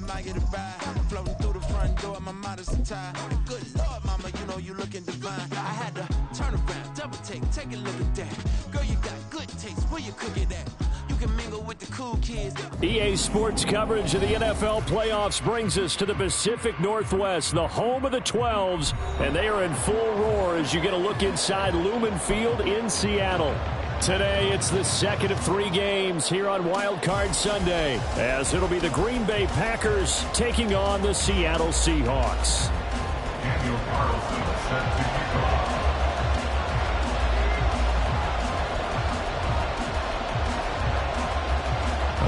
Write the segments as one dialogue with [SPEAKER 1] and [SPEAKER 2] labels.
[SPEAKER 1] might get a ride. Floating through the front door, my modest attire. Good Lord, mama, you know you looking divine. I had to turn around, double take a look at that. Girl, you got good taste, where you cook it at? You can mingle with the cool kids.
[SPEAKER 2] EA Sports coverage of the NFL playoffs brings us to the Pacific Northwest, the home of the 12s, and they are in full roar as you get a look inside Lumen Field in Seattle. Today, it's the second of 3 games here on WildCard Sunday, as it'll be the Green Bay Packers taking on the Seattle Seahawks.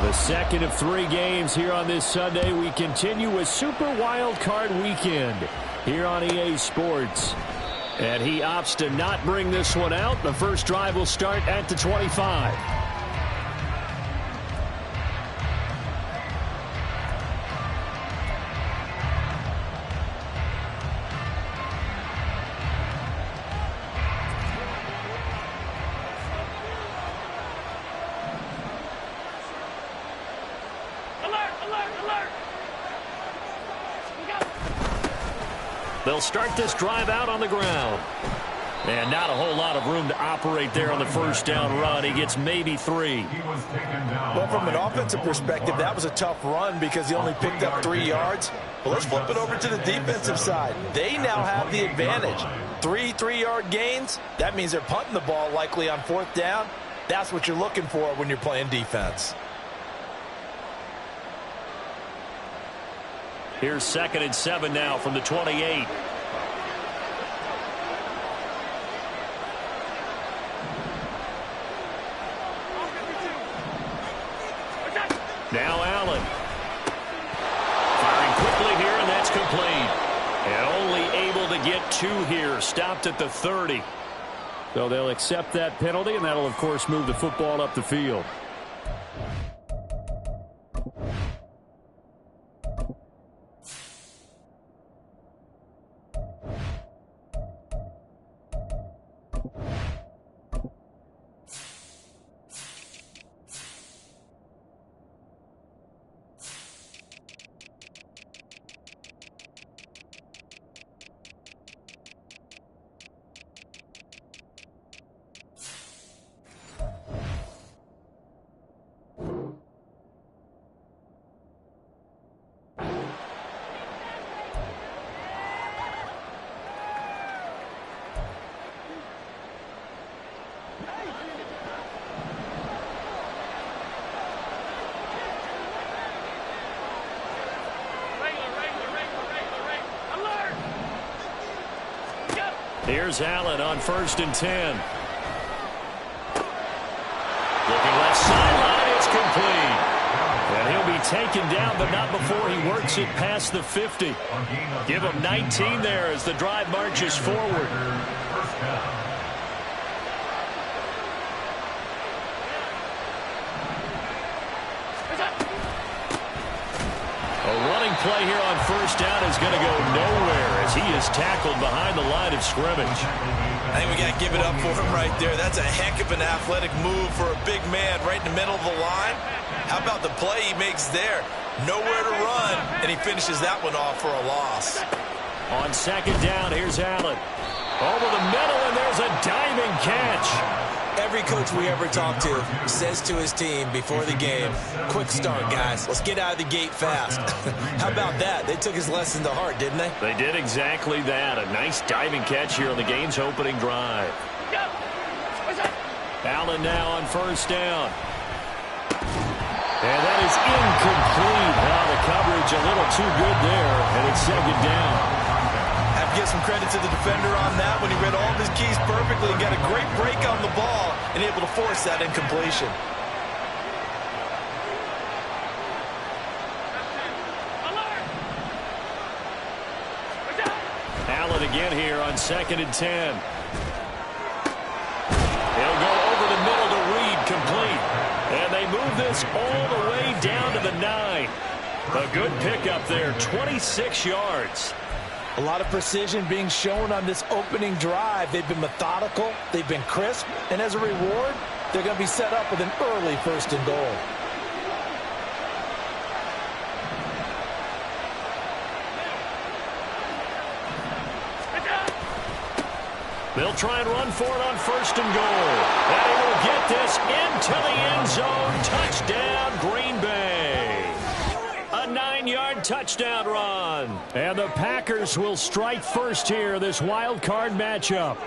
[SPEAKER 2] The second of 3 games here on this Sunday. We continue with Super WildCard Weekend here on EA Sports. And he opts to not bring this one out. The first drive will start at the 25. They'll start this drive out on the ground. And not a whole lot of room to operate there on the first down run. He gets maybe 3.
[SPEAKER 3] Well, from an offensive perspective, that was a tough run because he only picked up 3 yards. But let's flip it over to the defensive side. They now have the advantage. 3 3-yard gains. That means they're punting the ball likely on 4th down. That's what you're looking for when you're playing defense.
[SPEAKER 2] Here's 2nd and 7 now from the 28. Now Allen. Firing quickly here, and that's complete. And only able to get 2 here. Stopped at the 30. So they'll accept that penalty, and that'll, of course, move the football up the field. Here's Allen on 1st and 10. Looking left sideline, it's complete. And he'll be taken down, but not before he works it past the 50. Give him 19 there as the drive marches forward. A running play here on 1st down is going to go nowhere as he is tackled behind the line of scrimmage.
[SPEAKER 3] I think we got to give it up for him right there. That's a heck of an athletic move for a big man right in the middle of the line. How about the play he makes there? Nowhere to run, and he finishes that one off for a loss.
[SPEAKER 2] On 2nd down, here's Allen. Over the middle, and there's a diving catch.
[SPEAKER 3] Every coach we ever talk to says to his team before the game, quick start, guys. Let's get out of the gate fast. How about that? They took his lesson to heart, didn't they?
[SPEAKER 2] They did exactly that. A nice diving catch here on the game's opening drive. Allen now on 1st down. And that is incomplete. Now the coverage a little too good there, and it's 2nd down.
[SPEAKER 3] Have to give some credit to the defender on that when he read all of his keys perfectly and got a great break on the ball and able to force that incompletion.
[SPEAKER 2] Allen again here on 2nd and 10. He'll go over the middle to Reed, complete. And they move this all the way down to the 9. A good pickup there, 26 yards.
[SPEAKER 3] A lot of precision being shown on this opening drive. They've been methodical, they've been crisp, and as a reward, they're going to be set up with an early 1st and goal.
[SPEAKER 2] They'll try and run for it on 1st and goal. And he will get this into the end zone. Touchdown, Green Bay. A 9-yard touchdown run. And the Packers will strike first here, this wild card matchup.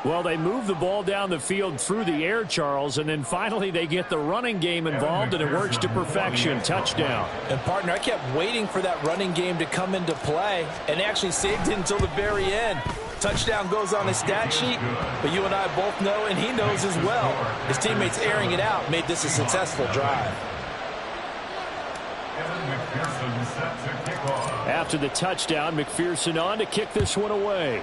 [SPEAKER 2] Well, they move the ball down the field through the air, Charles, and then finally they get the running game involved, and it works to perfection. Touchdown.
[SPEAKER 3] And, partner, I kept waiting for that running game to come into play, and actually saved it until the very end. Touchdown goes on his stat sheet, but you and I both know, and he knows as well, his teammates airing it out made this a successful drive.
[SPEAKER 2] After the touchdown, McPherson on to kick this one away.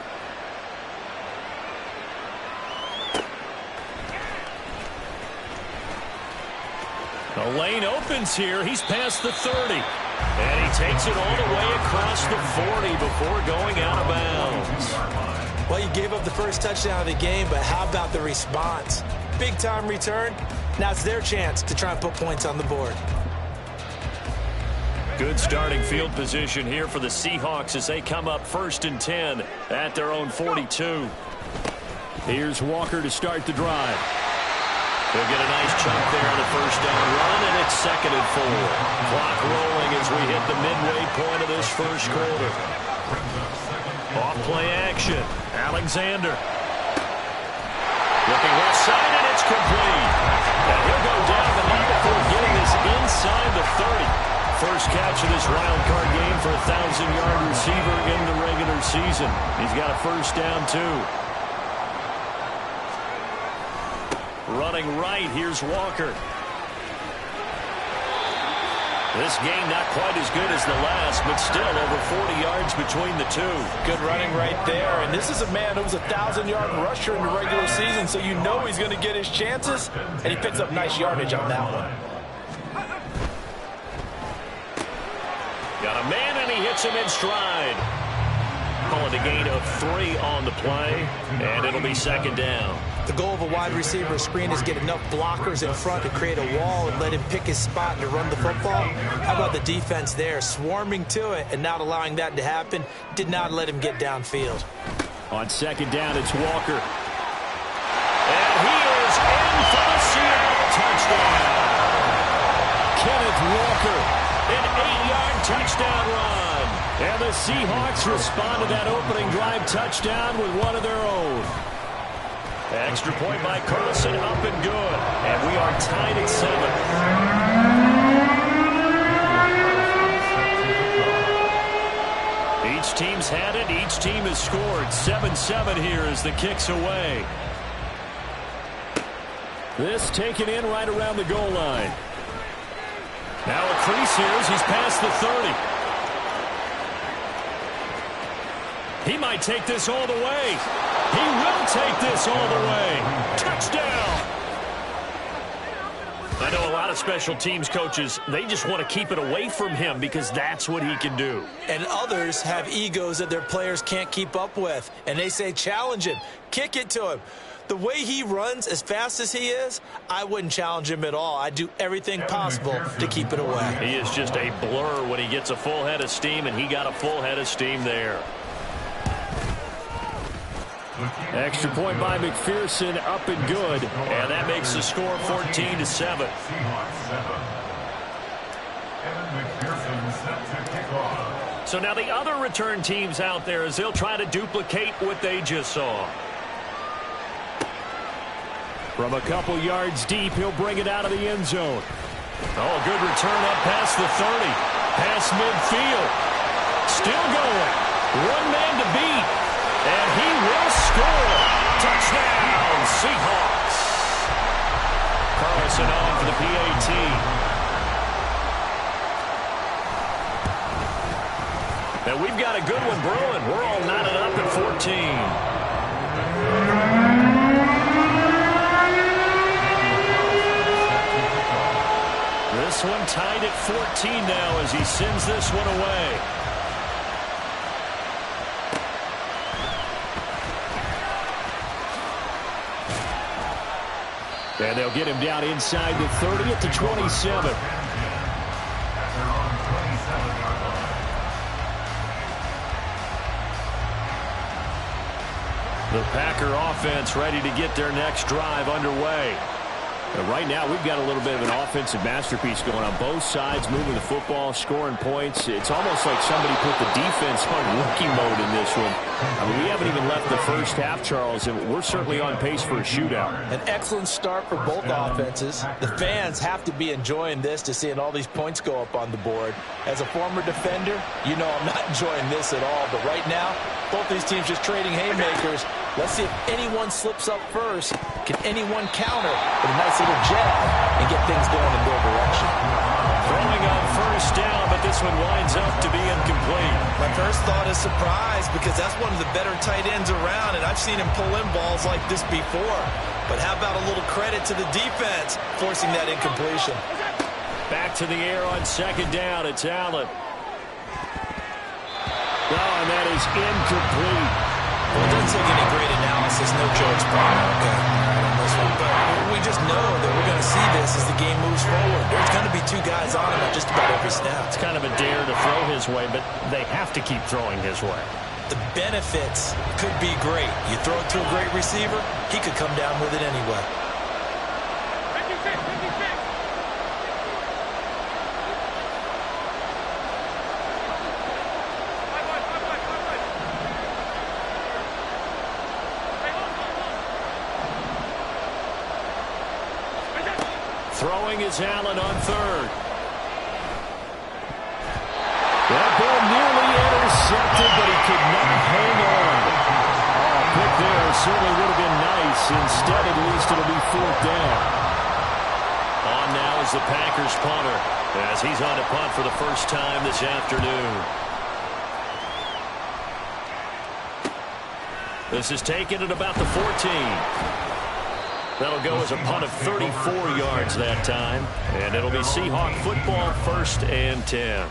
[SPEAKER 2] The lane opens here. He's past the 30. And he takes it all the way across the 40 before going out of bounds.
[SPEAKER 3] Well, you gave up the first touchdown of the game, but how about the response? Big-time return. Now it's their chance to try and put points on the board.
[SPEAKER 2] Good starting field position here for the Seahawks as they come up 1st and 10 at their own 42. Here's Walker to start the drive. They'll get a nice chunk there on the 1st down run, and it's 2nd and 4. Clock rolling as we hit the midway point of this 1st quarter. Off play action. Alexander. Looking left side, and it's complete. And he'll go down the knee before getting this inside the 30. First catch of this wild card game for a 1,000-yard receiver in the regular season. He's got a 1st down, too. Running right, here's Walker. This game not quite as good as the last, but still over 40 yards between the two.
[SPEAKER 3] Good running right there, and this is a man who was a 1,000-yard rusher in the regular season, so you know he's going to get his chances, and he picks up nice yardage on that one.
[SPEAKER 2] Got a man, and he hits him in stride. Calling a gain of 3 on the play, and it'll be 2nd down.
[SPEAKER 3] The goal of a wide receiver screen is get enough blockers in front to create a wall and let him pick his spot to run the football. How about the defense there, swarming to it and not allowing that to happen? Did not let him get downfield.
[SPEAKER 2] On 2nd down, it's Walker. And he is in for the Seattle touchdown. Kenneth Walker, an 8-yard touchdown run. And the Seahawks respond to that opening drive touchdown with one of their own. Extra point by Carlson, up and good. And we are tied at 7. Each team's had it. Each team has scored. 7-7 here as the kick's away. This taken in right around the goal line. Now a crease here as he's past the 30. He might take this all the way. He will take this all the way. Touchdown! I know a lot of special teams coaches, they just want to keep it away from him because that's what he can do.
[SPEAKER 3] And others have egos that their players can't keep up with. And they say, challenge him. Kick it to him. The way he runs as fast as he is, I wouldn't challenge him at all. I'd do everything possible to keep it away.
[SPEAKER 2] He is just a blur when he gets a full head of steam, and he got a full head of steam there. Extra point by McPherson, up and good. And that makes the score 14-7. So now the other return teams out there as they'll try to duplicate what they just saw. From a couple yards deep, he'll bring it out of the end zone. Oh, good return up past the 30. Past midfield. Still going. One man to beat. And he will score. Touchdown, Seahawks. Carlson on for the PAT. And we've got a good one brewing. We're all knotted up at 14. This one tied at 14 now as he sends this one away. And they'll get him down inside the 30 at the 27. The Packer offense ready to get their next drive underway. Right now, we've got a little bit of an offensive masterpiece going on both sides, moving the football, scoring points. It's almost like somebody put the defense on rookie mode in this one. I mean, we haven't even left the first half, Charles, and we're certainly on pace for a shootout.
[SPEAKER 3] An excellent start for both offenses. The fans have to be enjoying this to seeing all these points go up on the board. As a former defender, you know I'm not enjoying this at all. But right now, both these teams just trading haymakers. Let's see if anyone slips up first. Can anyone counter with a nice little jab and get things going in their direction?
[SPEAKER 2] Throwing on first down, but this one winds up to be incomplete.
[SPEAKER 3] My first thought is surprise because that's one of the better tight ends around, and I've seen him pull in balls like this before. But how about a little credit to the defense forcing that incompletion?
[SPEAKER 2] Back to the air on second down. It's Allen. Oh, and that is incomplete.
[SPEAKER 3] Well, it doesn't take any great analysis. No George Palmer, okay, on this one. But we just know that we're going to see this as the game moves forward. There's going to be two guys on him at just about every snap.
[SPEAKER 2] It's kind of a dare to throw his way, but they have to keep throwing his way.
[SPEAKER 3] The benefits could be great. You throw it to a great receiver, he could come down with it anyway.
[SPEAKER 2] Throwing is Allen on third. That ball nearly intercepted, but he could not hang on. Oh, pick there certainly would have been nice. Instead, at least it'll be fourth down. On now is the Packers punter, as he's on to punt for the first time this afternoon. This is taken at about the 14. That'll go as a punt of 34 yards that time. And it'll be Seahawk football, 1st and 10.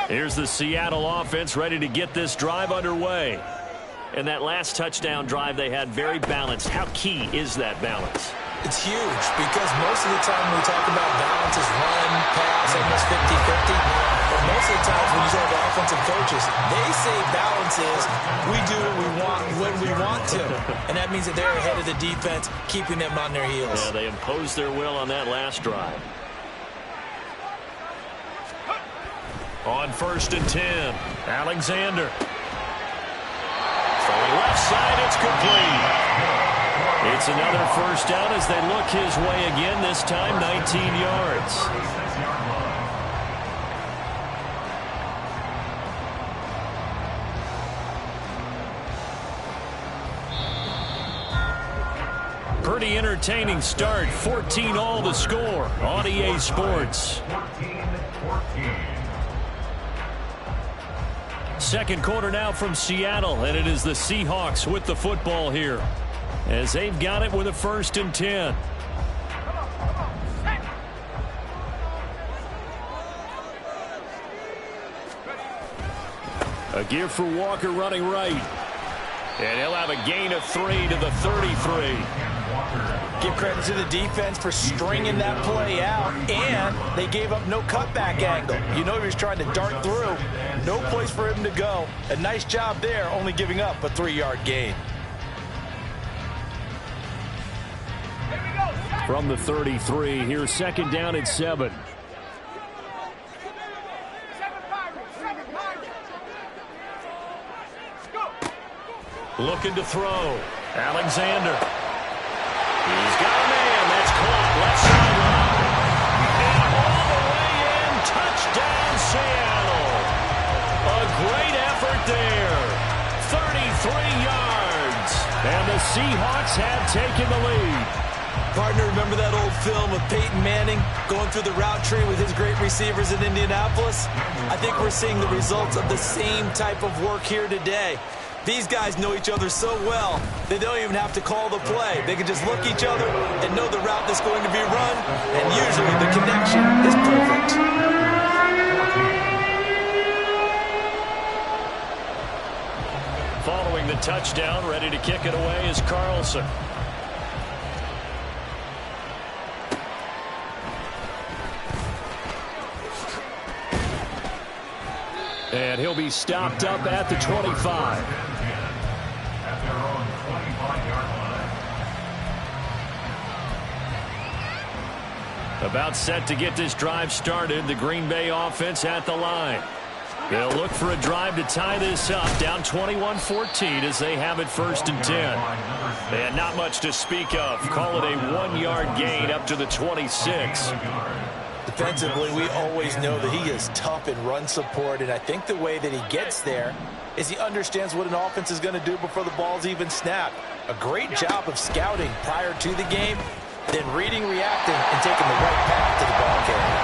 [SPEAKER 2] Here's the Seattle offense ready to get this drive underway. And that last touchdown drive they had very balanced. How key is that balance?
[SPEAKER 3] It's huge because most of the time when we talk about balance is run, pass, almost 50-50. But most of the times when you talk about offensive coaches, they say balance is we do what we want when we want to. And that means that they're ahead of the defense, keeping them on their heels.
[SPEAKER 2] Yeah, they imposed their will on that last drive. On 1st and 10, Alexander. Throwing left side, it's complete. It's another first down as they look his way again, this time 19 yards. Pretty entertaining start. 14-all the score on EA Sports. Second quarter now from Seattle, and it is the Seahawks with the football here, as they've got it with a 1st and 10. A give for Walker running right. And he'll have a gain of 3 to the 33.
[SPEAKER 3] Give credit to the defense for stringing that play out, and they gave up no cutback angle. You know he was trying to dart through. No place for him to go. A nice job there, only giving up a 3-yard gain.
[SPEAKER 2] From the 33, here's 2nd down and 7. Looking to throw. Alexander. He's got a man. That's caught. Left sideline. And all the way in. Touchdown, Seattle. A great effort there. 33 yards. And the Seahawks have taken the lead.
[SPEAKER 3] Partner, remember that old film of Peyton Manning going through the route tree with his great receivers in Indianapolis? I think we're seeing the results of the same type of work here today. These guys know each other so well, they don't even have to call the play. They can just look each other and know the route that's going to be run, and usually the connection is perfect.
[SPEAKER 2] Following the touchdown, ready to kick it away is Carlson. And he'll be stopped up at the 25. About set to get this drive started. The Green Bay offense at the line. They'll look for a drive to tie this up, down 21-14 as they have it 1st and 10. They had not much to speak of. Call it a 1-yard gain up to the 26.
[SPEAKER 3] Defensively, we always know that he is tough in run support, and I think the way that he gets there is he understands what an offense is going to do before the ball's even snapped. A great job of scouting prior to the game, then reading, reacting, and taking the right path to the ball carrier.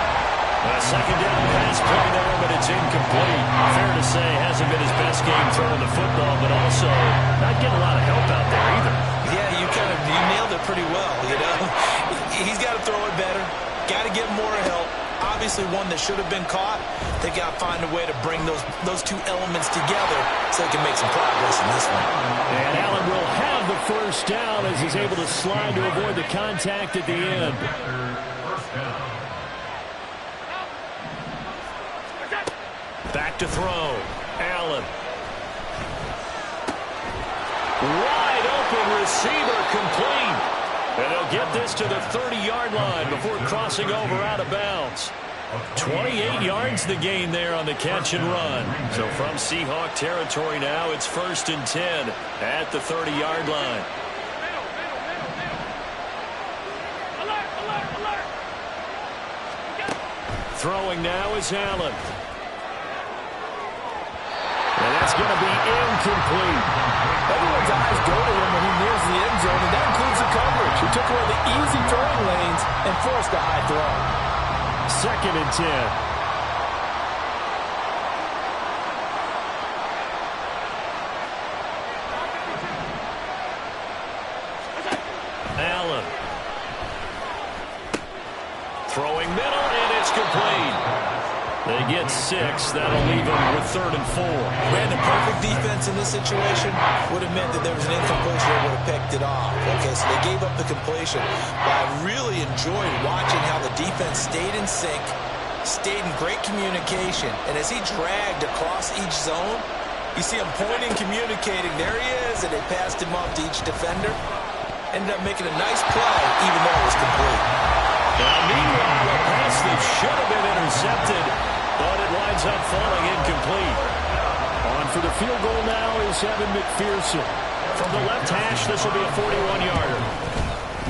[SPEAKER 2] Second down pass play there, but it's incomplete. Fair to say, hasn't been his best game throwing the football, but also not getting a lot of help out there either.
[SPEAKER 3] Yeah, you nailed it pretty well, you know. He's got to throw it better, got to get more help. Obviously one that should have been caught. They got to find a way to bring those two elements together so they can make some progress in this one.
[SPEAKER 2] And Allen will have the first down as he's able to slide to avoid the contact at the end. Back to throw. Allen. Wide open receiver, complete. And they'll get this to the 30-yard line before crossing over out of bounds. 28 yards the gain there on the catch and run. So from Seahawk territory now, it's 1st and 10 at the 30-yard line. Throwing now is Allen. And that's going to be incomplete.
[SPEAKER 3] Everyone's eyes go to him when he nears the end zone, and that includes the coverage. He took away the easy throwing lanes and forced a high throw.
[SPEAKER 2] 2nd and 10. Allen. Throwing middle, and it's complete. They get 6. That'll leave them with 3rd and 4.
[SPEAKER 3] Ran the perfect defense in this situation. Would have meant that there was an incompletion that would have picked it off. Okay, so they gave up the completion. But I really enjoyed watching how the defense stayed in sync, stayed in great communication. And as he dragged across each zone, you see him pointing, communicating. There he is, and they passed him off to each defender. Ended up making a nice play, even though it was complete.
[SPEAKER 2] Now, meanwhile, a pass that should have been intercepted, but it winds up falling incomplete. On for the field goal now is Evan McPherson. From the left hash, this will be a 41-yarder.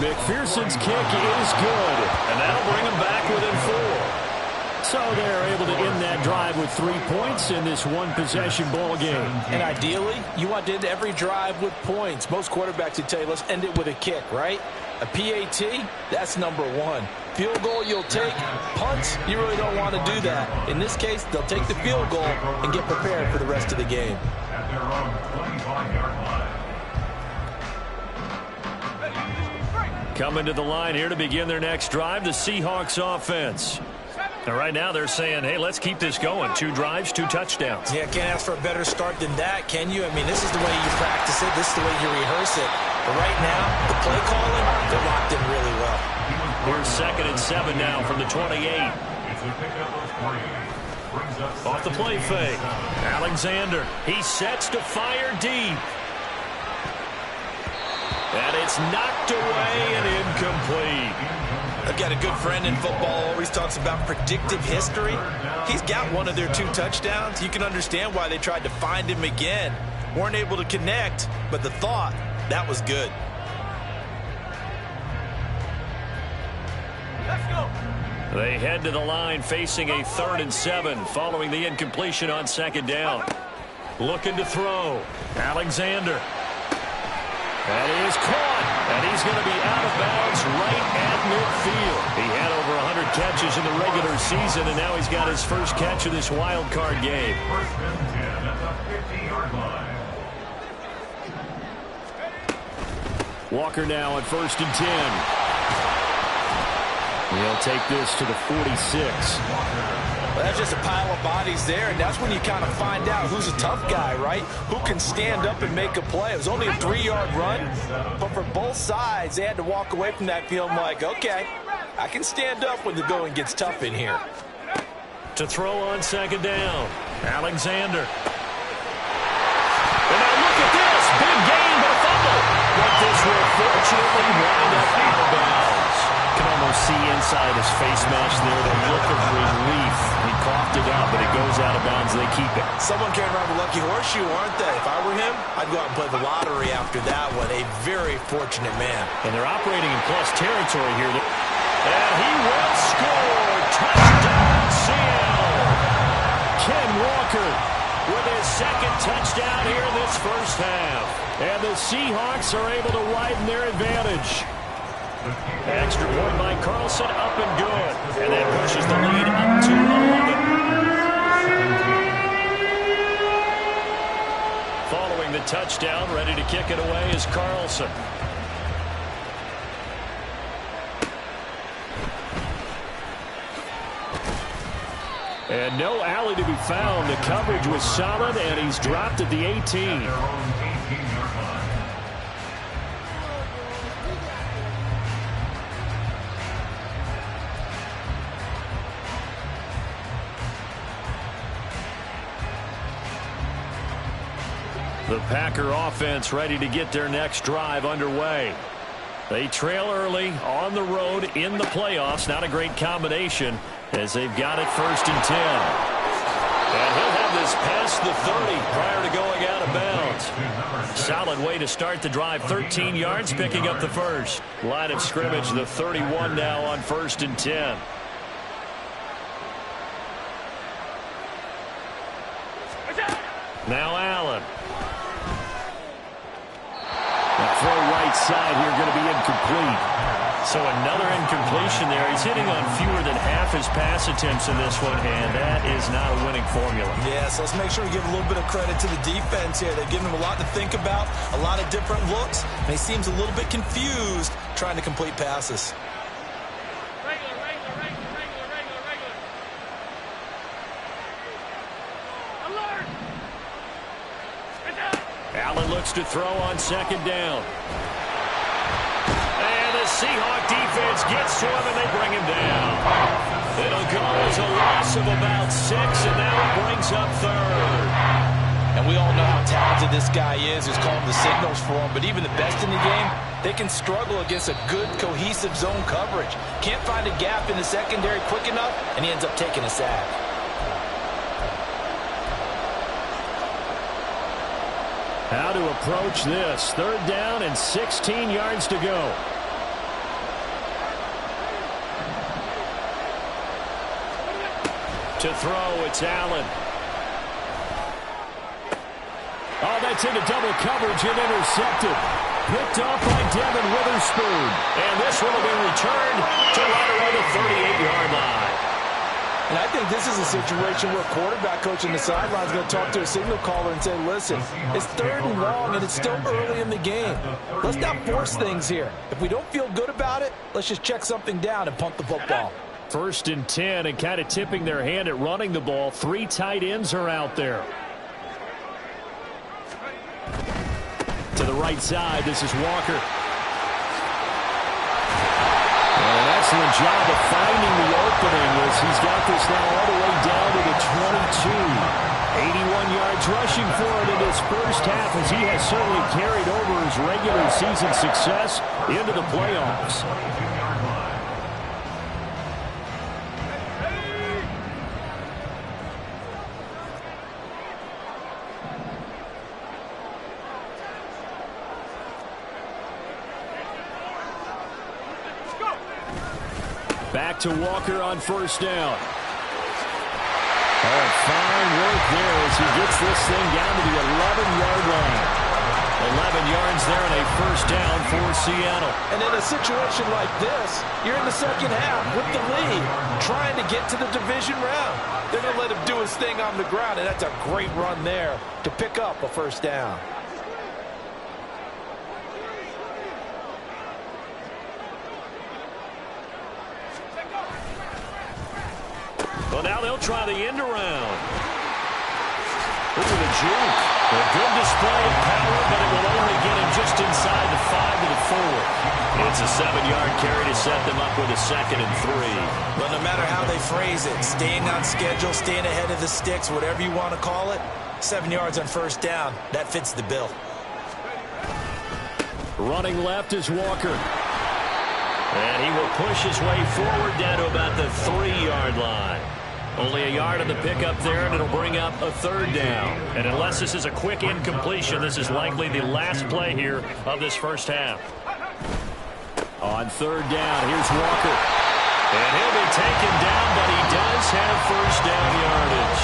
[SPEAKER 2] McPherson's kick is good, and that'll bring him back within 4. So they're able to end that drive with 3 points in this one-possession ball game.
[SPEAKER 3] And ideally, you want to end every drive with points. Most quarterbacks would tell you, let's end it with a kick, right? A PAT, that's number 1. Field goal you'll take. Punts, you really don't want to do that. In this case, they'll take the field goal and get prepared for the rest of the game.
[SPEAKER 2] Coming to the line here to begin their next drive, the Seahawks offense. Now, right now, they're saying, hey, let's keep this going. 2 drives, 2 touchdowns.
[SPEAKER 3] Yeah, can't ask for a better start than that, can you? I mean, this is the way you practice it. This is the way you rehearse it. But right now, the play calling, they're locked in really well.
[SPEAKER 2] We're 2nd and 7 now from the 28. Off the play fake. Alexander, he sets to fire deep. And it's knocked away and incomplete.
[SPEAKER 3] I've got a good friend in football, always talks about predictive history. He's got one of their 2 touchdowns. You can understand why they tried to find him again. Weren't able to connect, but the thought, that was good.
[SPEAKER 1] Let's go.
[SPEAKER 2] They head to the line facing a 3rd and 7 following the incompletion on 2nd down. Looking to throw. Alexander. That is caught, and he's going to be out of bounds right at midfield. He had over 100 catches in the regular season, and now he's got his first catch of this wild card game. Walker now at 1st and 10. He'll take this to the 46.
[SPEAKER 3] Well, that's just a pile of bodies there, and that's when you kind of find out who's a tough guy, right? Who can stand up and make a play. It was only a 3-yard run, but for both sides, they had to walk away from that feeling like, okay, I can stand up when the going gets tough in here.
[SPEAKER 2] To throw on 2nd down. Alexander. And now look at this. Big gain, but a fumble. But this will fortunately wind up out of bounds. Can almost see inside his face mask there the look of relief. He coughed it out, but it goes out of bounds. They keep it.
[SPEAKER 3] Someone carrying around the lucky horseshoe, aren't they? If I were him, I'd go out and play the lottery after that one. A very fortunate man.
[SPEAKER 2] And they're operating in plus territory here. And he will score. Touchdown, Seattle. Ken Walker with his second touchdown here in this first half. And the Seahawks are able to widen their advantage. Extra point by Carlson, up and good. And that pushes the lead up to 11. Following the touchdown, ready to kick it away is Carlson. And no alley to be found. The coverage was solid, and he's dropped at the 18. The Packer offense ready to get their next drive underway. They trail early on the road in the playoffs. Not a great combination as they've got it 1st and 10. And he'll have this past the 30 prior to going out of bounds. Solid way to start the drive. 13 yards, picking up the first. Line of scrimmage, the 31 now on 1st and 10. Now Allen. The throw right side here going to be incomplete. So another incompletion there. He's hitting on fewer than half his pass attempts in this one, and that is not a winning formula.
[SPEAKER 3] Yeah, so let's make sure we give a little bit of credit to the defense here. They've given him a lot to think about, a lot of different looks, and he seems a little bit confused trying to complete passes.
[SPEAKER 2] Allen looks to throw on 2nd down. And the Seahawk defense gets to him, and they bring him down. It'll go as a loss of about 6, and now it brings up 3rd.
[SPEAKER 3] And we all know how talented this guy is, who's calling the signals for him. But even the best in the game, they can struggle against a good, cohesive zone coverage. Can't find a gap in the secondary quick enough, and he ends up taking a sack.
[SPEAKER 2] How to approach this. 3rd down and 16 yards to go. To throw, it's Allen. Oh, that's into double coverage and intercepted. Picked off by Devin Witherspoon. And this will have been returned to right around the 38-yard line.
[SPEAKER 3] And I think this is a situation where a quarterback coach on the sideline is going to talk to a signal caller and say, listen, it's 3rd and long and it's still early in the game. Let's not force things here. If we don't feel good about it, let's just check something down and punt the football.
[SPEAKER 2] 1st and 10, and kind of tipping their hand at running the ball. 3 tight ends are out there. To the right side, this is Walker. An excellent job of finding the opening as he's got this now all the way down to the 22. 81 yards rushing for it in his first half, as he has certainly carried over his regular season success into the playoffs. Back to Walker on 1st down. Oh, fine work there as he gets this thing down to the 11-yard line. 11 yards there and a 1st down for Seattle.
[SPEAKER 3] And in a situation like this, you're in the 2nd half with the lead, trying to get to the division round. They're going to let him do his thing on the ground, and that's a great run there to pick up a 1st down.
[SPEAKER 2] Well, now they'll try the end around. Look at the juke. A good display of power, but it will only get him just inside the 5 to the forward. It's a 7-yard carry to set them up with a 2nd and 3.
[SPEAKER 3] But no matter how they phrase it, staying on schedule, staying ahead of the sticks, whatever you want to call it, 7 yards on first down, that fits the bill.
[SPEAKER 2] Running left is Walker. And he will push his way forward down to about the 3-yard line. Only a yard on the pickup there, and it'll bring up a 3rd down. And unless this is a quick incompletion, this is likely the last play here of this first half. On 3rd down, here's Walker. And he'll be taken down, but he does have first down yardage.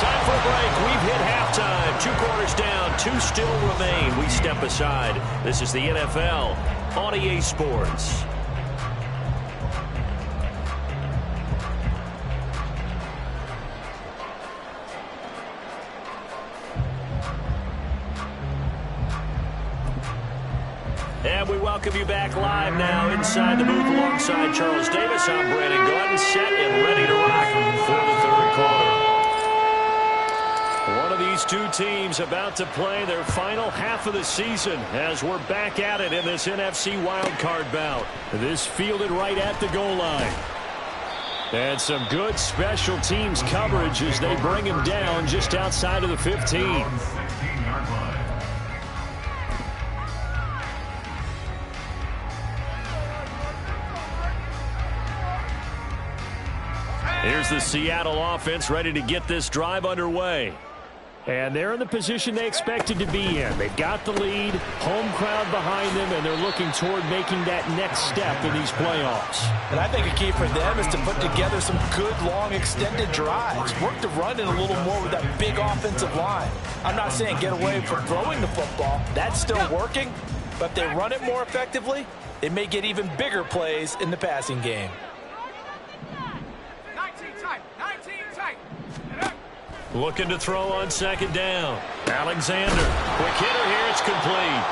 [SPEAKER 2] Time for a break. We've hit halftime. 2 quarters down, 2 still remain. We step aside. This is the NFL on EA Sports. And we welcome you back live now inside the booth alongside Charles Davis. I'm Brandon Gordon, set and ready to rock for the 3rd quarter. One of these two teams about to play their final half of the season as we're back at it in this NFC wildcard bout. This fielded right at the goal line. And some good special teams coverage as they bring him down just outside of the 15. Here's the Seattle offense ready to get this drive underway. And they're in the position they expected to be in. They've got the lead, home crowd behind them, and they're looking toward making that next step in these playoffs.
[SPEAKER 3] And I think a key for them is to put together some good, long, extended drives. Work the run in a little more with that big offensive line. I'm not saying get away from throwing the football. That's still working. But if they run it more effectively, they may get even bigger plays in the passing game.
[SPEAKER 2] Looking to throw on 2nd down. Alexander. Quick hitter here. It's complete.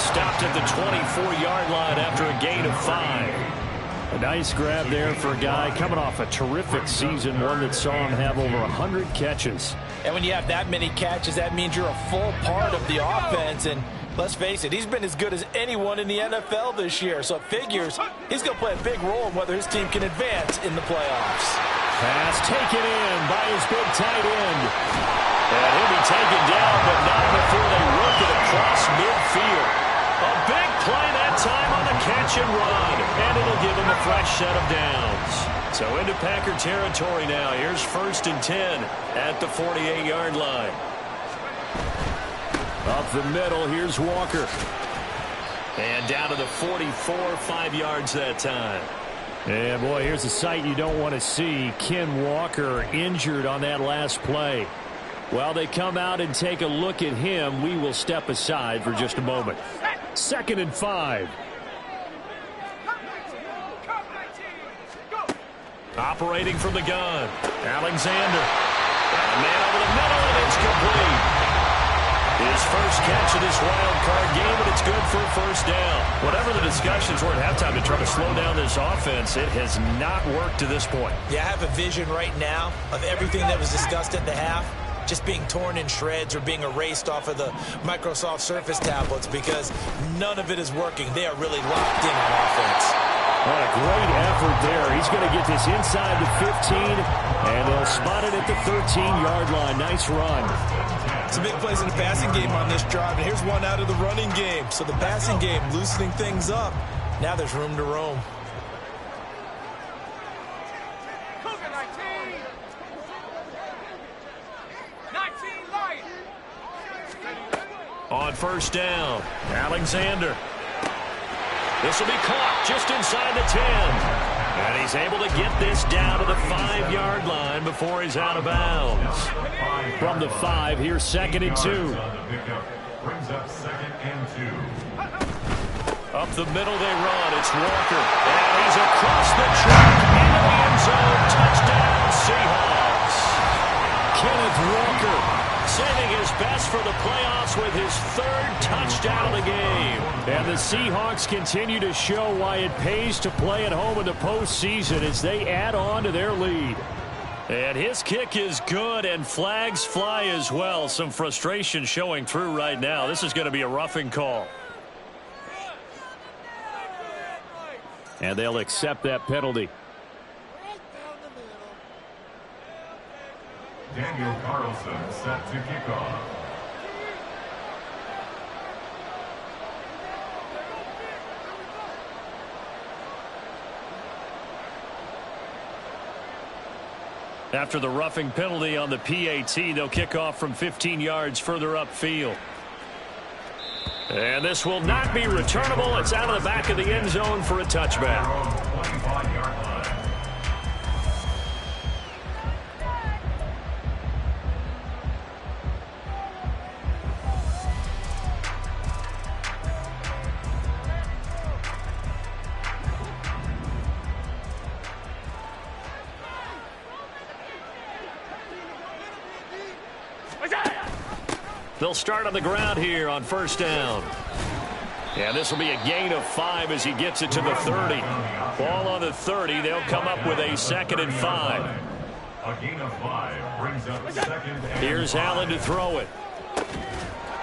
[SPEAKER 2] Stopped at the 24-yard line after a gain of 5. A nice grab there for a guy coming off a terrific season, one that saw him have over 100 catches.
[SPEAKER 3] And when you have that many catches, that means you're a full part of the offense. And let's face it, he's been as good as anyone in the NFL this year. So it figures he's going to play a big role in whether his team can advance in the playoffs.
[SPEAKER 2] Pass taken in by his big tight end. And he'll be taken down, but not before they work it across midfield. A big play that time on the catch and run. And it'll give him a fresh set of downs. So into Packer territory now. Here's 1st and 10 at the 48-yard line. Up the middle, here's Walker. And down to the 44, 5 yards that time. And, boy, here's a sight you don't want to see. Ken Walker injured on that last play. While they come out and take a look at him, we will step aside for just a moment. 2nd and 5. Operating from the gun. Alexander. And a man over the middle, and it's complete. His first catch of this wild card game, and it's good for a first down. Whatever the discussions were at halftime to try to slow down this offense, it has not worked to this point.
[SPEAKER 3] Yeah, I have a vision right now of everything that was discussed at the half just being torn in shreds or being erased off of the Microsoft Surface tablets because none of it is working. They are really locked in on offense.
[SPEAKER 2] What a great effort there. He's going to get this inside the 15, and they'll spot it at the 13-yard line. Nice run.
[SPEAKER 3] Some big plays in the passing game on this drive, and here's one out of the running game. So the passing game loosening things up. Now there's room to roam.
[SPEAKER 2] On 1st down, Alexander. This will be caught just inside the 10. And he's able to get this down to the 5-yard line before he's out of bounds. From the 5, here's 2nd and 2. Up the middle they run. It's Walker. And he's across the track into the end zone. Touchdown, Seahawks. Kenneth Walker saving his best for the playoffs with his 3rd touchdown of the game. And the Seahawks continue to show why it pays to play at home in the postseason as they add on to their lead. And his kick is good, and flags fly as well. Some frustration showing through right now. This is going to be a roughing call. And they'll accept that penalty.
[SPEAKER 4] Daniel Carlson set to kick off.
[SPEAKER 2] After the roughing penalty on the PAT, they'll kick off from 15 yards further upfield. And this will not be returnable. It's out of the back of the end zone for a touchback.
[SPEAKER 4] 25-yard line.
[SPEAKER 2] They'll start on the ground here on first down. And this will be a gain of 5 as he gets it to the 30. Ball on the 30. They'll come up with a 2nd and 5.
[SPEAKER 4] A gain of 5 brings up 2nd and 5.
[SPEAKER 2] Here's Allen to throw it.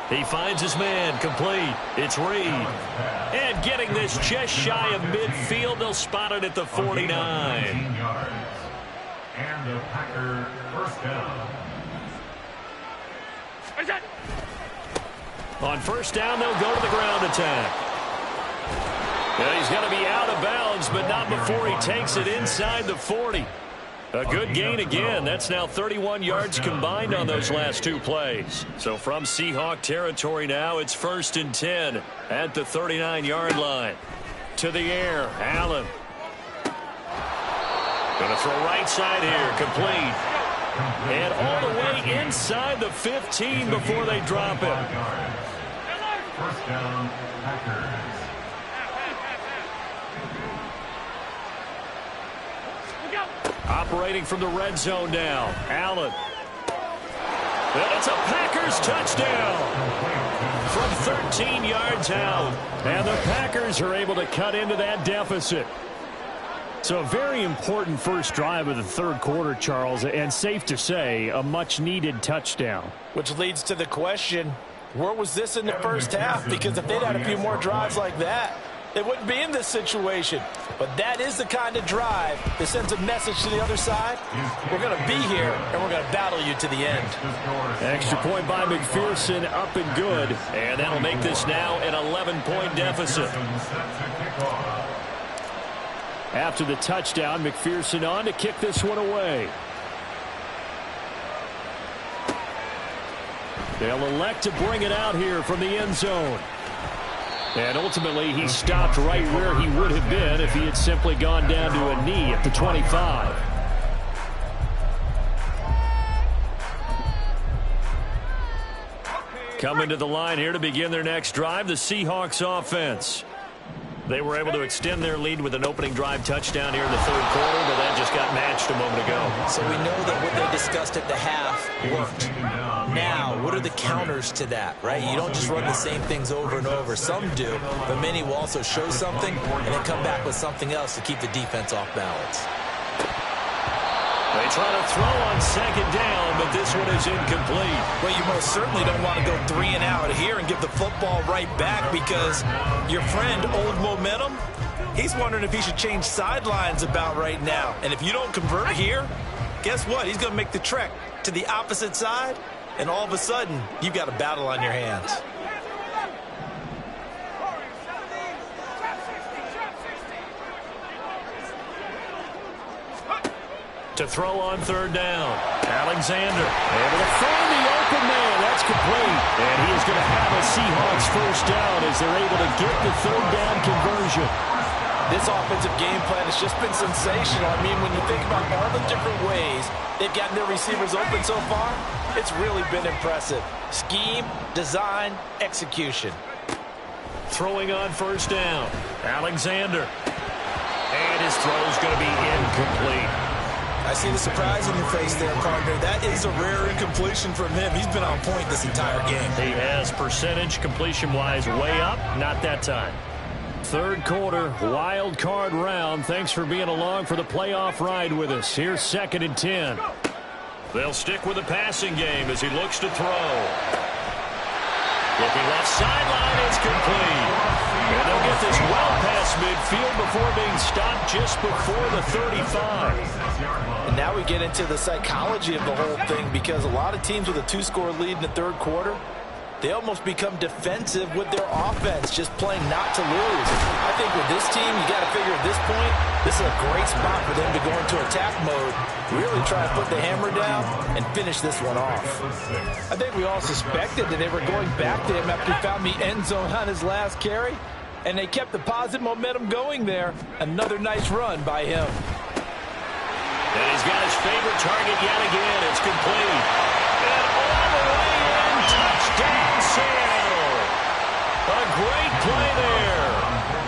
[SPEAKER 2] He finds his man, complete. It's Reed. And getting this just shy of midfield, they'll spot it at the 49.
[SPEAKER 4] And the Packer first down.
[SPEAKER 2] On first down, they'll go to the ground attack. Yeah, he's going to be out of bounds, but not before he takes it inside the 40. A good gain again. That's now 31 yards combined on those last 2 plays. So from Seahawk territory now, it's 1st and 10 at the 39-yard line. To the air, Allen. Going to throw right side here, complete. And all the way inside the 15 before they drop it.
[SPEAKER 4] First down, Packers.
[SPEAKER 2] Operating from the red zone now, Allen. And it's a Packers touchdown from 13 yards out. And the Packers are able to cut into that deficit. So a very important first drive of the third quarter, Charles, and safe to say, a much-needed touchdown.
[SPEAKER 3] Which leads to the question, where was this in the first half? Because if they'd had a few more drives like that, they wouldn't be in this situation. But that is the kind of drive that sends a message to the other side. We're going to be here, and we're going to battle you to the end.
[SPEAKER 2] Extra point by McPherson, up and good. And that'll make this now an 11-point deficit. After the touchdown, McPherson on to kick this one away. They'll elect to bring it out here from the end zone. And ultimately, he stopped right where he would have been if he had simply gone down to a knee at the 25. Coming to the line here to begin their next drive, the Seahawks offense. They were able to extend their lead with an opening drive touchdown here in the third quarter, but that just got matched a moment ago.
[SPEAKER 3] So we know that what they discussed at the half worked. Now, what are the counters to that, right? You don't just run the same things over and over. Some do, but many will also show something and then come back with something else to keep the defense off balance.
[SPEAKER 2] They try to throw on second down, but this one is incomplete.
[SPEAKER 3] Well, you most certainly don't want to go 3 and out here and give the football right back because your friend, Old Momentum, he's wondering if he should change sidelines about right now. And if you don't convert here, guess what? He's going to make the trek to the opposite side, and all of a sudden, you've got a battle on your hands.
[SPEAKER 2] To throw on third down. Alexander able to find the open man. That's complete. And he is going to have a Seahawks first down as they're able to get the third down conversion.
[SPEAKER 3] This offensive game plan has just been sensational. I mean, when you think about all the different ways they've gotten their receivers open so far, it's really been impressive. Scheme, design, execution.
[SPEAKER 2] Throwing on first down. Alexander. And his throw is going to be incomplete.
[SPEAKER 3] I see the surprise in your face there, partner. That is a rare incompletion from him. He's been on point this entire game.
[SPEAKER 2] He has percentage completion-wise way up. Not that time. Third quarter, wild card round. Thanks for being along for the playoff ride with us. Here's 2nd and 10. They'll stick with the passing game as he looks to throw. Looking left sideline, it's complete. And they'll get this well past midfield before being stopped just before the 35.
[SPEAKER 3] And now we get into the psychology of the whole thing, because a lot of teams with a 2-score lead in the third quarter, they almost become defensive with their offense, just playing not to lose. I think with this team, you got to figure at this point, this is a great spot for them to go into attack mode, really try to put the hammer down and finish this one off. I think we all suspected that they were going back to him after he found the end zone on his last carry, and they kept the positive momentum going there. Another nice run by him.
[SPEAKER 2] And he's got his favorite target yet again. It's complete. And all the way in, touchdown Seattle. A great play there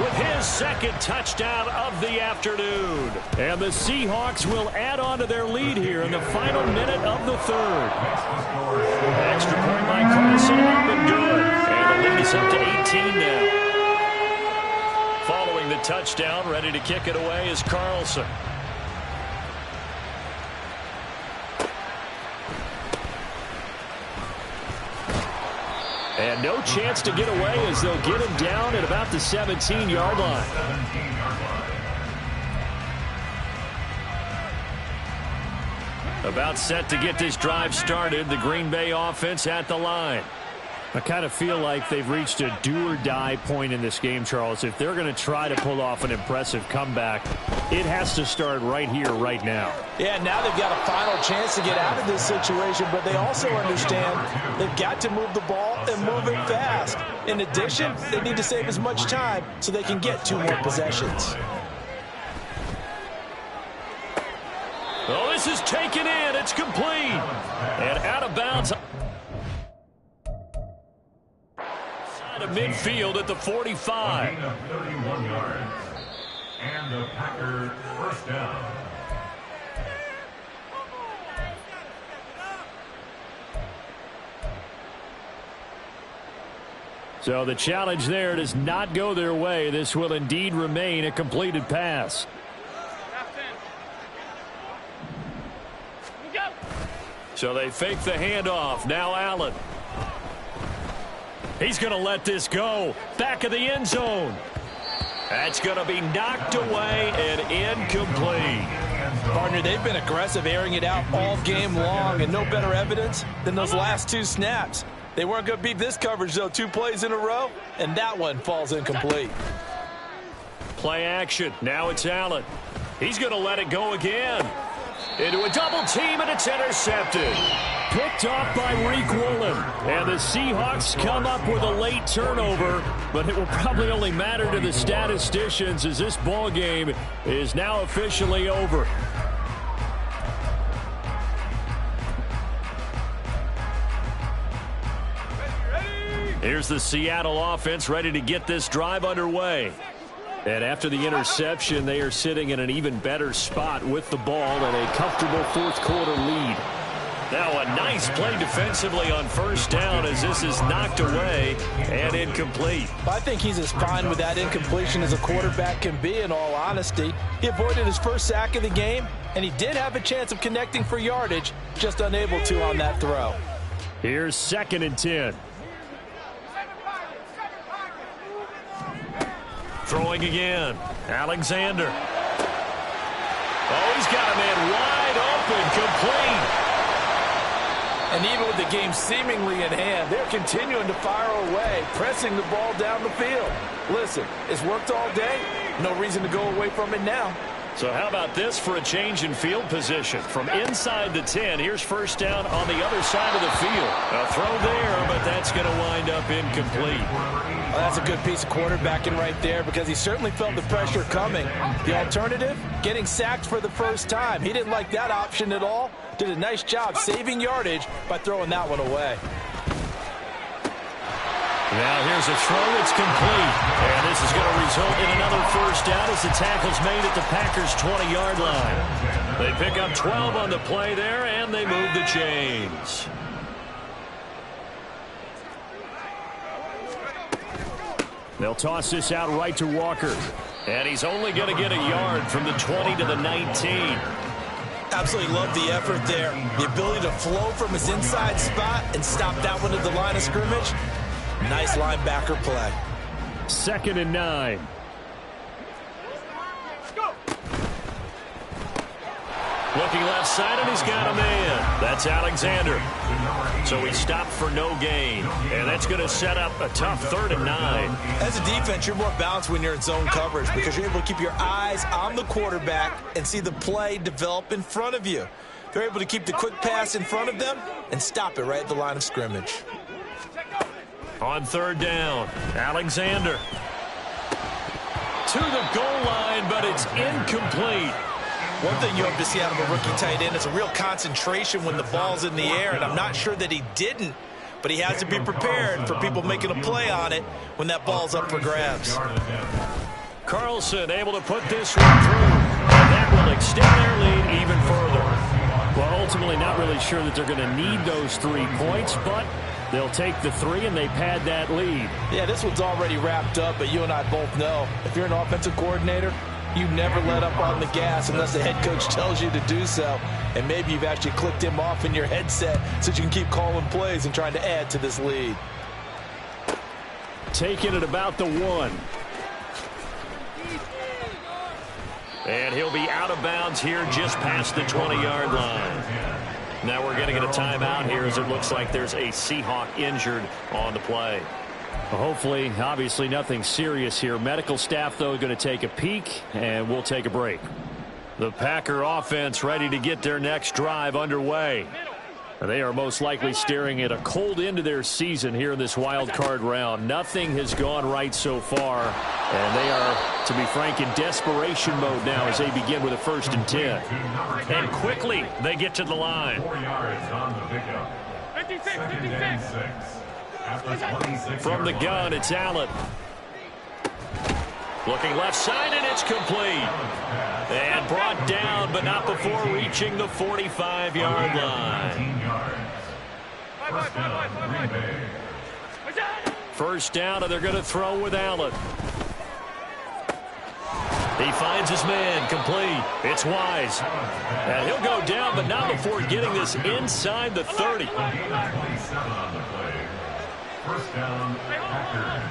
[SPEAKER 2] with his second touchdown of the afternoon. And the Seahawks will add on to their lead here in the final minute of the third. Extra point by Carlson, up and good. And the lead is up to 18 now. Following the touchdown, ready to kick it away is Carlson. And no chance to get away as they'll get him down at about the 17-yard line. About set to get this drive started. The Green Bay offense at the line. I kind of feel like they've reached a do-or-die point in this game, Charles. If they're going to try to pull off an impressive comeback, it has to start right here, right now.
[SPEAKER 3] Yeah, now they've got a final chance to get out of this situation, but they also understand they've got to move the ball and move it fast. In addition, they need to save as much time so they can get 2 more possessions.
[SPEAKER 2] Oh, this is taken in. It's complete. And out of bounds. Side of midfield at the 45.
[SPEAKER 4] 31 yards. And the Packers first down.
[SPEAKER 2] So the challenge there does not go their way. This will indeed remain a completed pass. So they fake the handoff. Now Allen. He's going to let this go. Back of the end zone. That's going to be knocked away and incomplete.
[SPEAKER 3] Partner, they've been aggressive, airing it out all game long, and no better evidence than those last 2 snaps. They weren't going to beat this coverage, though. 2 plays in a row, and that one falls incomplete.
[SPEAKER 2] Play action. Now it's Allen. He's going to let it go again. Into a double team, and it's intercepted. Picked off by Reek Woolen. And the Seahawks come up with a late turnover, but it will probably only matter to the statisticians as this ball game is now officially over. Here's the Seattle offense ready to get this drive underway. And after the interception, they are sitting in an even better spot with the ball and a comfortable fourth-quarter lead. Now a nice play defensively on first down as this is knocked away and incomplete.
[SPEAKER 3] I think he's as fine with that incompletion as a quarterback can be, in all honesty. He avoided his first sack of the game, and he did have a chance of connecting for yardage, just unable to on that throw.
[SPEAKER 2] Here's 2nd and 10. Throwing again. Alexander. Oh, he's got a man wide open, complete.
[SPEAKER 3] And even with the game seemingly in hand, they're continuing to fire away, pressing the ball down the field. Listen, it's worked all day. No reason to go away from it now.
[SPEAKER 2] So how about this for a change in field position? From inside the 10, here's first down on the other side of the field. A throw there, but that's going to wind up incomplete.
[SPEAKER 3] Well, that's a good piece of quarterbacking right there, because he certainly felt the pressure coming. The alternative, getting sacked for the first time. He didn't like that option at all. Did a nice job saving yardage by throwing that one away.
[SPEAKER 2] Now here's a throw. It's complete. And this is going to result in another first down as the tackle's made at the Packers' 20-yard line. They pick up 12 on the play there, and they move the chains. They'll toss this out right to Walker. And he's only going to get a yard from the 20 to the 19.
[SPEAKER 3] Absolutely love the effort there. The ability to flow from his inside spot and stop that one at the line of scrimmage. Nice linebacker play.
[SPEAKER 2] 2nd and 9. Looking left side, and he's got a man. That's Alexander. So he stopped for no gain. And that's going to set up a tough 3rd and 9.
[SPEAKER 3] As a defense, you're more balanced when you're in zone coverage because you're able to keep your eyes on the quarterback and see the play develop in front of you. They're able to keep the quick pass in front of them and stop it right at the line of scrimmage.
[SPEAKER 2] On 3rd down, Alexander. To the goal line, but it's incomplete.
[SPEAKER 3] One thing you have to see out of a rookie tight end is a real concentration when the ball's in the air, and I'm not sure that he didn't, but he has to be prepared for people making a play on it when that ball's up for grabs.
[SPEAKER 2] Carlson able to put this one through, and that will extend their lead even further. Well, ultimately not really sure that they're going to need those 3 points, but they'll take the 3 and they pad that lead.
[SPEAKER 3] Yeah, this one's already wrapped up, but you and I both know if you're an offensive coordinator, you never let up on the gas unless the head coach tells you to do so. And maybe you've actually clicked him off in your headset so you can keep calling plays and trying to add to this lead.
[SPEAKER 2] Taking it about the 1. And he'll be out of bounds here just past the 20-yard line. Now we're going to get a timeout here as it looks like there's a Seahawk injured on the play. Hopefully, obviously nothing serious here. Medical staff, though, going to take a peek, and we'll take a break. The Packer offense ready to get their next drive underway. They are most likely staring at a cold end to their season here in this wild card round. Nothing has gone right so far, and they are, to be frank, in desperation mode now as they begin with a 1st and 10. And quickly, they get to the line.
[SPEAKER 4] 4 yards on the pickup. 56.
[SPEAKER 2] From the gun, it's Allen. Looking left side, and it's complete. And brought down, but not before reaching the 45-yard line. First down, and they're going to throw with Allen. He finds his man, complete. It's Wise. And he'll go down, but not before getting this inside the 30.
[SPEAKER 4] First down, Packers.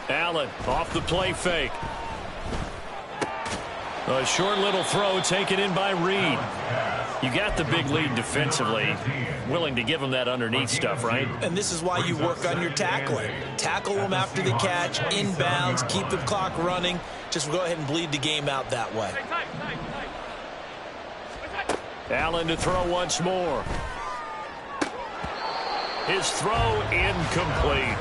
[SPEAKER 2] Allen off the play fake. A short little throw taken in by Reed. You got the big lead defensively. Willing to give him that underneath stuff, right?
[SPEAKER 3] And this is why you work on your tackling. Tackle them after the catch, inbounds, keep the clock running. Just go ahead and bleed the game out that way.
[SPEAKER 2] Allen to throw once more. His throw incomplete.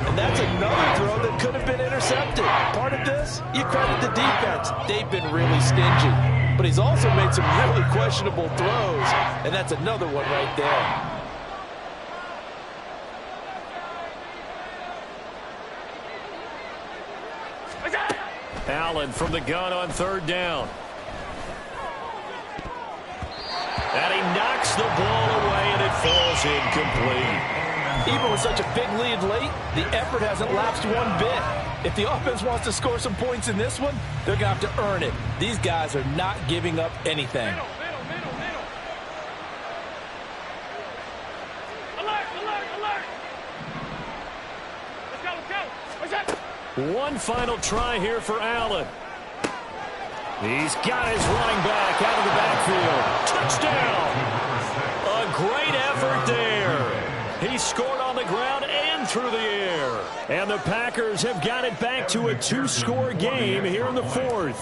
[SPEAKER 3] And that's another throw that could have been intercepted. Part of this, you credit the defense. They've been really stingy. But he's also made some really questionable throws, and that's another one right there.
[SPEAKER 2] Allen from the gun on 3rd down. And he knocks the ball away, and it falls incomplete.
[SPEAKER 3] Even with such a big lead late, the effort hasn't lapsed one bit. If the offense wants to score some points in this one, they're going to have to earn it. These guys are not giving up anything.
[SPEAKER 2] One final try here for Allen. He's got his running back out of the backfield. Touchdown! A great effort there. He scored on the ground and through the air. And the Packers have got it back to a 2-score game here in the 4th.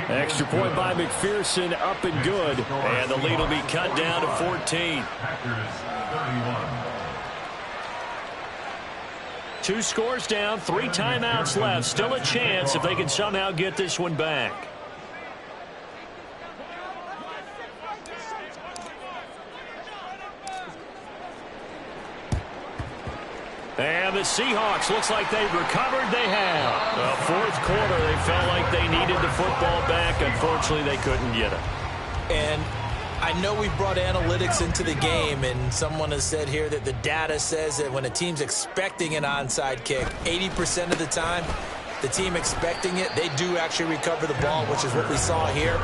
[SPEAKER 2] Extra point by McPherson, up and good. And the lead will be cut down to 14.
[SPEAKER 4] Packers 31.
[SPEAKER 2] 2 scores down, 3 timeouts left. Still a chance if they can somehow get this one back. And the Seahawks, looks like they've recovered. They have. The 4th quarter, they felt like they needed the football back. Unfortunately, they couldn't get it.
[SPEAKER 3] And I know we've brought analytics into the game, and someone has said here that the data says that when a team's expecting an onside kick, 80% of the time, the team expecting it, they do actually recover the ball, which is what we saw here.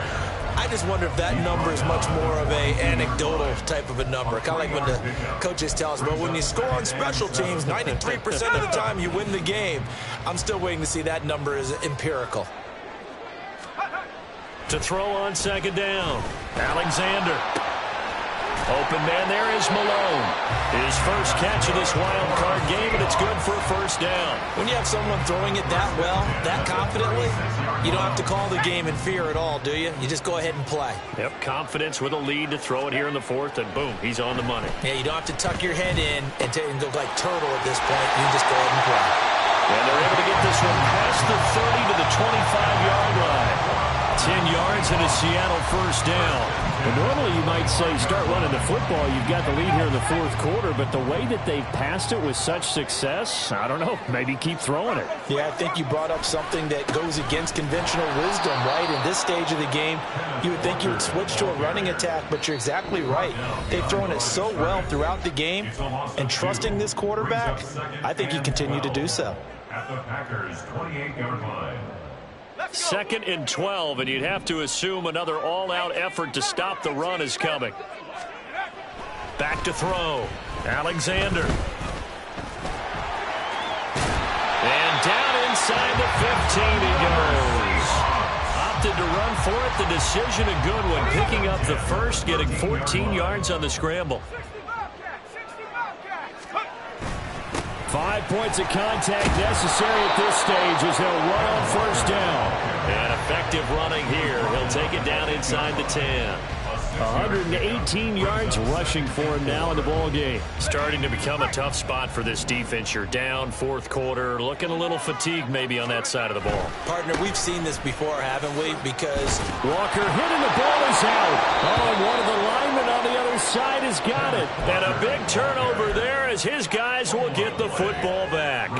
[SPEAKER 3] I just wonder if that number is much more of a anecdotal type of a number. Kind of like when the coaches tell us, well, when you score on special teams, 93% of the time you win the game. I'm still waiting to see that number is empirical.
[SPEAKER 2] To throw on second down, Alexander. Open man there is Malone. His first catch of this wild card game, and it's good for a first down.
[SPEAKER 3] When you have someone throwing it that well, that confidently, you don't have to call the game in fear at all, do you? You just go ahead and play.
[SPEAKER 2] Yep, confidence with a lead to throw it here in the fourth, and boom, he's on the money.
[SPEAKER 3] Yeah, you don't have to tuck your head in and go like turtle at this point. You just go ahead and play.
[SPEAKER 2] And they're able to get this one past the 30 to the 25-yard line. 10 yards and a Seattle first down. And normally you might say start running the football. You've got the lead here in the fourth quarter, but the way that they've passed it with such success, I don't know, maybe keep throwing it.
[SPEAKER 3] Yeah, I think you brought up something that goes against conventional wisdom, right? In this stage of the game, you would think you would switch to a running attack, but you're exactly right. They've thrown it so well throughout the game, and trusting this quarterback, I think you continue to do so.
[SPEAKER 4] At the Packers' 28-yard line.
[SPEAKER 2] 2nd and 12, and you'd have to assume another all-out effort to stop the run is coming. Back to throw. Alexander. And down inside the 15 he goes. Opted to run for it. The decision a good one. Picking up the first, getting 14 yards on the scramble. 5 points of contact necessary at this stage as they'll run on first down. And effective running here. He'll take it down inside the 10. 118 yards rushing for him now in the ball game. Starting to become a tough spot for this defense. You're down fourth quarter, looking a little fatigued maybe on that side of the ball.
[SPEAKER 3] Partner, we've seen this before, haven't we? Because
[SPEAKER 2] Walker hitting the ball is out. Oh, and one of the linemen on the other side has got it. And a big turnover there as his guys will get the football back.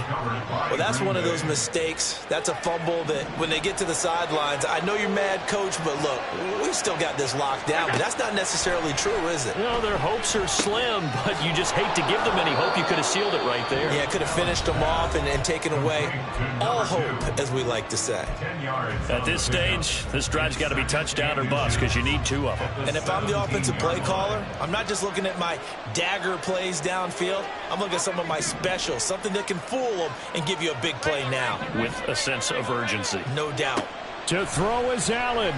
[SPEAKER 3] Well, that's one of those mistakes. That's a fumble that when they get to the sidelines, I know you're mad, Coach, but look, we've still got this locked down. But that's not necessarily true, is it?
[SPEAKER 2] No, their hopes are slim, but you just hate to give them any hope. You could have sealed it right there.
[SPEAKER 3] Yeah, could have finished them off and taken away all hope, as we like to say.
[SPEAKER 2] At this stage, this drive's got to be touchdown or bust because you need 2 of them.
[SPEAKER 3] And if I'm the offensive play caller, I'm not just looking at my dagger plays downfield. I'm looking at some of my specials, something that can fool them and give you a big play now.
[SPEAKER 2] With a sense of urgency.
[SPEAKER 3] No doubt.
[SPEAKER 2] To throw is Allen.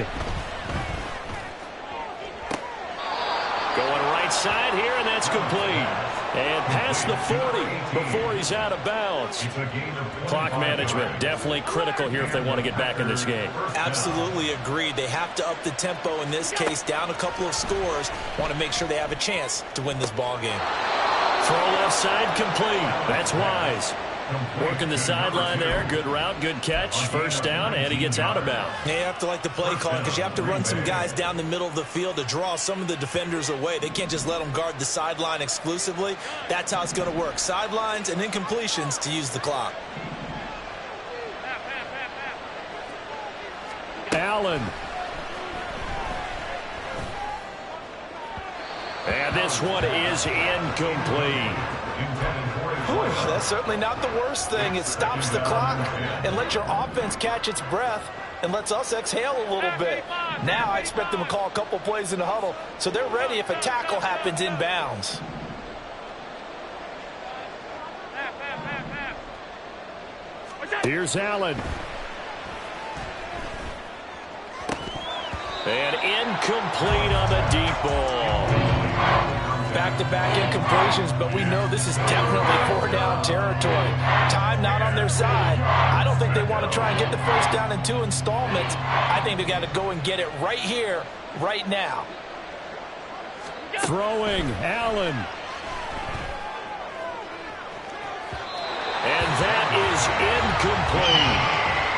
[SPEAKER 2] Going right side here, and that's complete. And past the 40 before he's out of bounds. Clock management definitely critical here if they want to get back in this game.
[SPEAKER 3] Absolutely agreed. They have to up the tempo in this case, down a couple of scores. Want to make sure they have a chance to win this ball game.
[SPEAKER 2] Throw left side complete. That's Wise. Working the sideline there. Good route, good catch. First down, and he gets out of bounds.
[SPEAKER 3] Yeah, you have to like the play call because you have to run some guys down the middle of the field to draw some of the defenders away. They can't just let them guard the sideline exclusively. That's how it's going to work. Sidelines and incompletions to use the clock.
[SPEAKER 2] Allen. And this one is incomplete.
[SPEAKER 3] That's certainly not the worst thing. It stops the clock and lets your offense catch its breath and lets us exhale a little bit. Now I expect them to call a couple plays in the huddle so they're ready if a tackle happens inbounds.
[SPEAKER 2] Here's Allen. And incomplete on the deep ball.
[SPEAKER 3] Back-to-back incompletions, but we know this is definitely 4-down territory. Time not on their side. I don't think they want to try and get the first down in 2 installments. I think they got to go and get it right here, right now.
[SPEAKER 2] Throwing, Allen. And that is incomplete.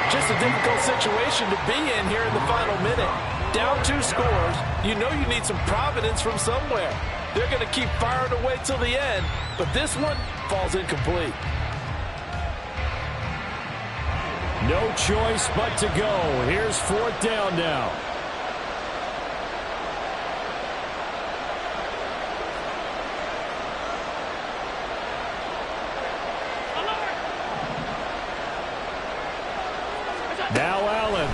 [SPEAKER 3] Just a difficult situation to be in here in the final minute. Down 2 scores. You know you need some providence from somewhere. They're going to keep firing away till the end, but this one falls incomplete.
[SPEAKER 2] No choice but to go. Here's 4th down now. Now Allen.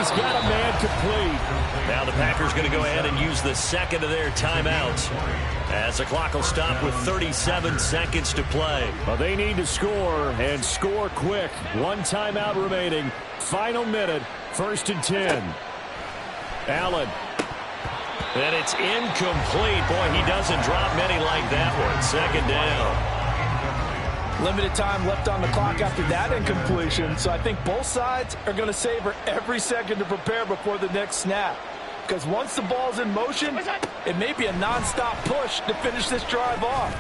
[SPEAKER 2] he's got a man complete.
[SPEAKER 5] Now the Packers going to go ahead and use the second of their timeouts, as the clock will stop with 37 seconds to play.
[SPEAKER 2] Well, they need to score, and score quick. One timeout remaining. Final minute, 1st and 10. Allen.
[SPEAKER 5] And it's incomplete. Boy, he doesn't drop many like that one. Second down.
[SPEAKER 3] Limited time left on the clock after that incompletion, so I think both sides are going to savor every second to prepare before the next snap. Because once the ball's in motion, it may be a nonstop push to finish this drive off.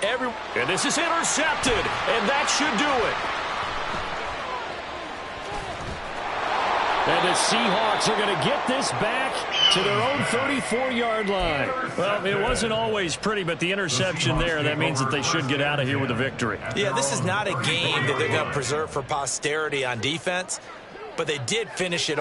[SPEAKER 5] And this is intercepted, and that should do it.
[SPEAKER 2] And the Seahawks are going to get this back to their own 34-yard line.
[SPEAKER 5] Well, it wasn't always pretty, but the interception there, that means that they should get out of here with a victory.
[SPEAKER 3] Yeah, this is not a game that they're going to preserve for posterity on defense, but they did finish it off.